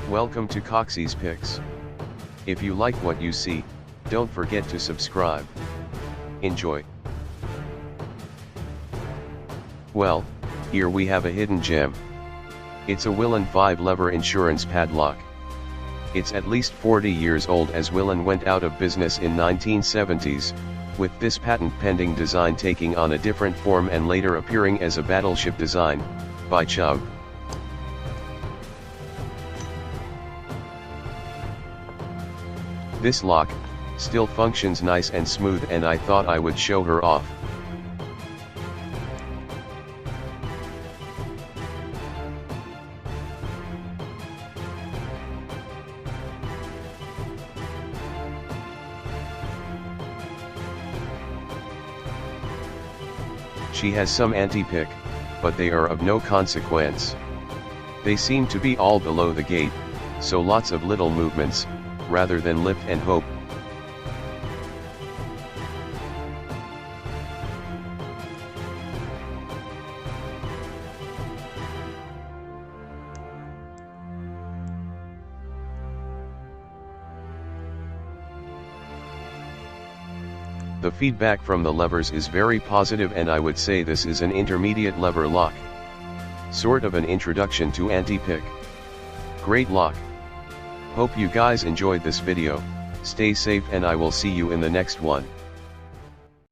Welcome to Coxie's Picks. If you like what you see, don't forget to subscribe. Enjoy. Well, here we have a hidden gem. It's a Willen 5-lever insurance padlock. It's at least 40 years old, as Willen went out of business in 1970s, with this patent-pending design taking on a different form and later appearing as a Battleship design, by Chubb. This lock still functions nice and smooth, and I thought I would show her off. She has some anti-pick, but they are of no consequence. They seem to be all below the gate, so lots of little movements, rather than lift and hope. The feedback from the levers is very positive, and I would say this is an intermediate lever lock. Sort of an introduction to anti-pick. Great lock. Hope you guys enjoyed this video. Stay safe, and I will see you in the next one.